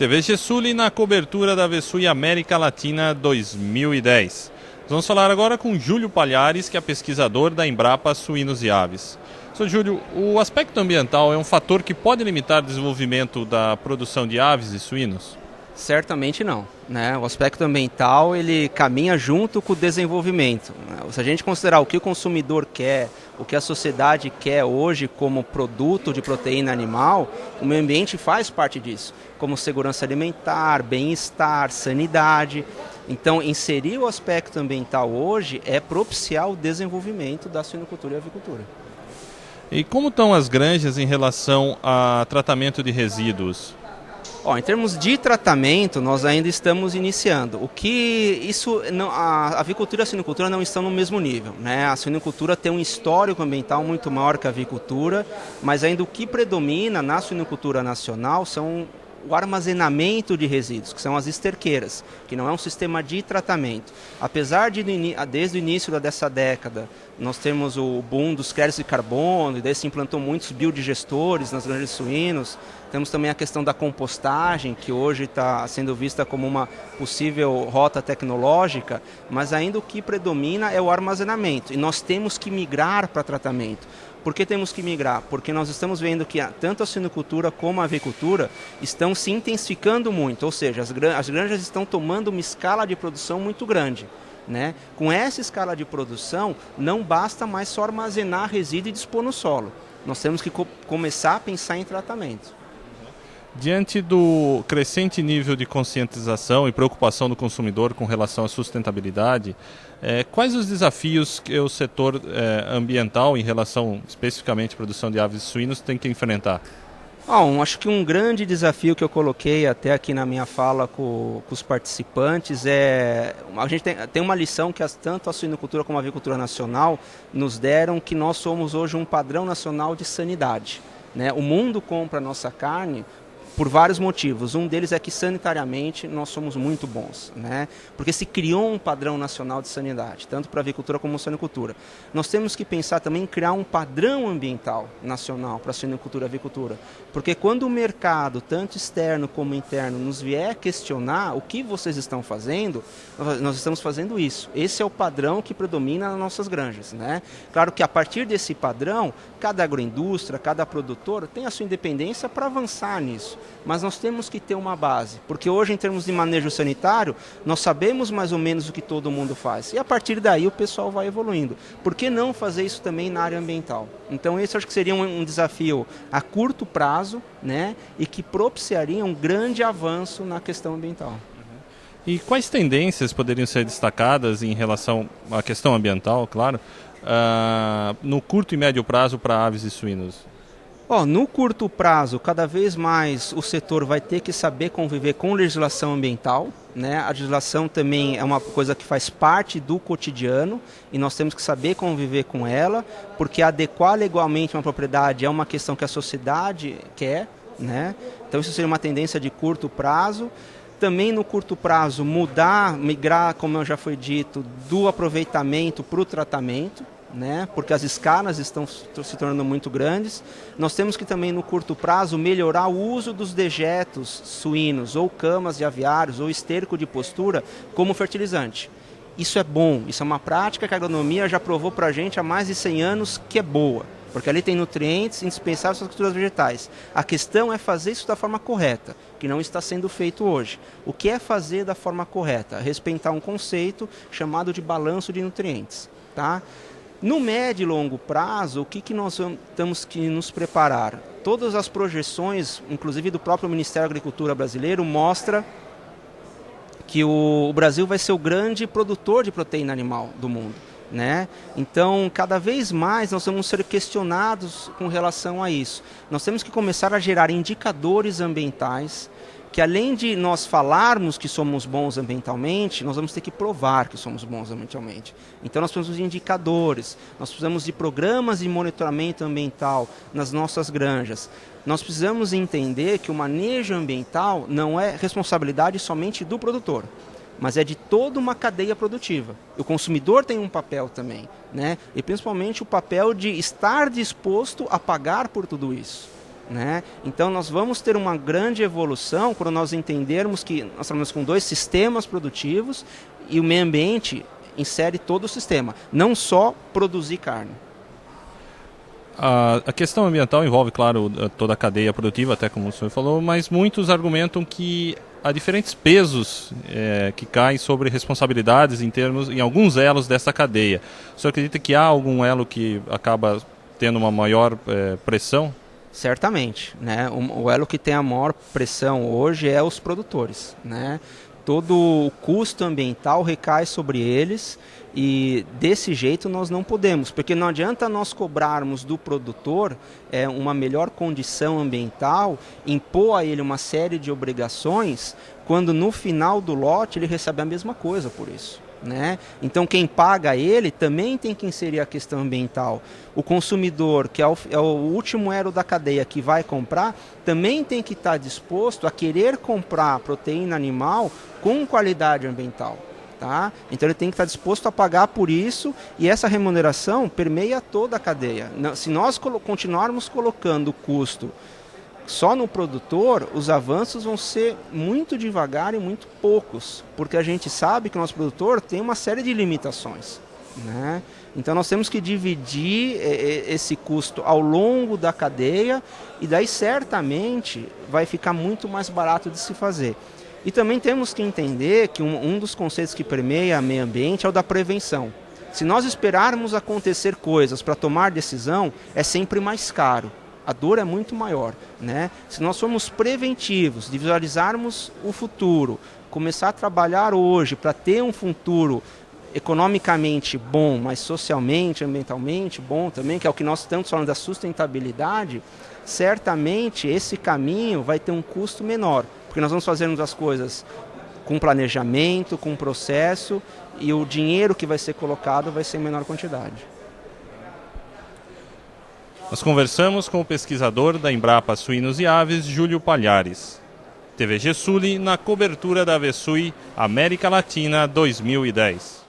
TV Gesuli na cobertura da Vesui América Latina 2010. Vamos falar agora com Júlio Palhares, que é pesquisador da Embrapa Suínos e Aves. Sr. Júlio, o aspecto ambiental é um fator que pode limitar o desenvolvimento da produção de aves e suínos? Certamente não, né? O aspecto ambiental ele caminha junto com o desenvolvimento. Se a gente considerar o que o consumidor quer, o que a sociedade quer hoje como produto de proteína animal, o meio ambiente faz parte disso, como segurança alimentar, bem-estar, sanidade. Então, inserir o aspecto ambiental hoje é propiciar o desenvolvimento da suinocultura e avicultura. E como estão as granjas em relação a tratamento de resíduos? Em termos de tratamento, nós ainda estamos iniciando. A avicultura e a suinocultura não estão no mesmo nível, né? A suinocultura tem um histórico ambiental muito maior que a avicultura, mas ainda o que predomina na suinocultura nacional são o armazenamento de resíduos, que são as esterqueiras, que não é um sistema de tratamento. Apesar de, desde o início dessa década, nós temos o boom dos créditos de carbono, e daí se implantou muitos biodigestores nas granjas de suínos. Temos também a questão da compostagem, que hoje está sendo vista como uma possível rota tecnológica, mas ainda o que predomina é o armazenamento, e nós temos que migrar para tratamento. Por que temos que migrar? Porque nós estamos vendo que tanto a suinocultura como a avicultura estão se intensificando muito, ou seja, as granjas estão tomando uma escala de produção muito grande, né? Com essa escala de produção, não basta mais só armazenar resíduo e dispor no solo. Nós temos que começar a pensar em tratamento. Diante do crescente nível de conscientização e preocupação do consumidor com relação à sustentabilidade, quais os desafios que o setor ambiental, em relação especificamente à produção de aves e suínos, tem que enfrentar? Acho que um grande desafio que eu coloquei até aqui na minha fala com os participantes a gente tem uma lição que tanto a suinocultura como a avicultura nacional nos deram, que nós somos hoje um padrão nacional de sanidade, né? O mundo compra a nossa carne por vários motivos. Um deles é que sanitariamente nós somos muito bons, né? Porque se criou um padrão nacional de sanidade, tanto para a avicultura como para a suinocultura. Nós temos que pensar também em criar um padrão ambiental nacional para a suinocultura e a avicultura, porque quando o mercado, tanto externo como interno, nos vier questionar o que vocês estão fazendo, nós estamos fazendo isso. Esse é o padrão que predomina nas nossas granjas, né? Claro que a partir desse padrão, cada agroindústria, cada produtor tem a sua independência para avançar nisso. Mas nós temos que ter uma base, porque hoje, em termos de manejo sanitário, nós sabemos mais ou menos o que todo mundo faz. E a partir daí o pessoal vai evoluindo. Por que não fazer isso também na área ambiental? Então esse acho que seria um desafio a curto prazo, né? E que propiciaria um grande avanço na questão ambiental. E quais tendências poderiam ser destacadas em relação à questão ambiental, claro, no curto e médio prazo para aves e suínos? No curto prazo, cada vez mais o setor vai ter que saber conviver com legislação ambiental, né? A legislação também é uma coisa que faz parte do cotidiano e nós temos que saber conviver com ela, porque adequar legalmente uma propriedade é uma questão que a sociedade quer, né? Então isso seria uma tendência de curto prazo. Também no curto prazo migrar, como já foi dito, do aproveitamento para o tratamento, né? Porque as escalas estão se tornando muito grandes. Nós temos que também no curto prazo melhorar o uso dos dejetos suínos, ou camas de aviários, ou esterco de postura como fertilizante. Isso é bom, isso é uma prática que a agronomia já provou para a gente há mais de 100 anos que é boa, porque ali tem nutrientes indispensáveis para as culturas vegetais. A questão é fazer isso da forma correta, que não está sendo feito hoje. O que é fazer da forma correta? Respeitar um conceito chamado de balanço de nutrientes, tá? No médio e longo prazo, o que nós temos que nos preparar? Todas as projeções, inclusive do próprio Ministério da Agricultura brasileiro, mostra que o Brasil vai ser o grande produtor de proteína animal do mundo, né? Então, cada vez mais nós vamos ser questionados com relação a isso. Nós temos que começar a gerar indicadores ambientais que, além de nós falarmos que somos bons ambientalmente, nós vamos ter que provar que somos bons ambientalmente. Então nós precisamos de indicadores, nós precisamos de programas de monitoramento ambiental nas nossas granjas. Nós precisamos entender que o manejo ambiental não é responsabilidade somente do produtor, mas é de toda uma cadeia produtiva. O consumidor tem um papel também, né? E principalmente o papel de estar disposto a pagar por tudo isso. né? Então nós vamos ter uma grande evolução quando nós entendermos que nós trabalhamos com 2 sistemas produtivos e o meio ambiente insere todo o sistema, não só produzir carne. A questão ambiental envolve, claro, toda a cadeia produtiva, até como o senhor falou, mas muitos argumentam que há diferentes pesos que caem sobre responsabilidades em alguns elos dessa cadeia. O senhor acredita que há algum elo que acaba tendo uma maior pressão? Certamente, né? O elo que tem a maior pressão hoje é os produtores, né? Todo o custo ambiental recai sobre eles e desse jeito nós não podemos, porque não adianta nós cobrarmos do produtor uma melhor condição ambiental, impor a ele uma série de obrigações, quando no final do lote ele recebe a mesma coisa por isso, né? Então quem paga ele também tem que inserir a questão ambiental. O consumidor, que é o último elo da cadeia que vai comprar, também tem que estar disposto a querer comprar proteína animal com qualidade ambiental. Tá? Então ele tem que estar disposto a pagar por isso e essa remuneração permeia toda a cadeia. Se nós continuarmos colocando o custo só no produtor, os avanços vão ser muito devagar e muito poucos, porque a gente sabe que o nosso produtor tem uma série de limitações, né? Então nós temos que dividir esse custo ao longo da cadeia e daí certamente vai ficar muito mais barato de se fazer. E também temos que entender que um dos conceitos que permeia o meio ambiente é o da prevenção. Se nós esperarmos acontecer coisas para tomar decisão, é sempre mais caro. A dor é muito maior, né? Se nós formos preventivos, de visualizarmos o futuro, começar a trabalhar hoje para ter um futuro economicamente bom, mas socialmente, ambientalmente bom também, que é o que nós estamos falando da sustentabilidade, certamente esse caminho vai ter um custo menor. Porque nós vamos fazermos as coisas com planejamento, com processo, e o dinheiro que vai ser colocado vai ser em menor quantidade. Nós conversamos com o pesquisador da Embrapa Suínos e Aves, Júlio Palhares. TVG Sul na cobertura da VSUI América Latina 2010.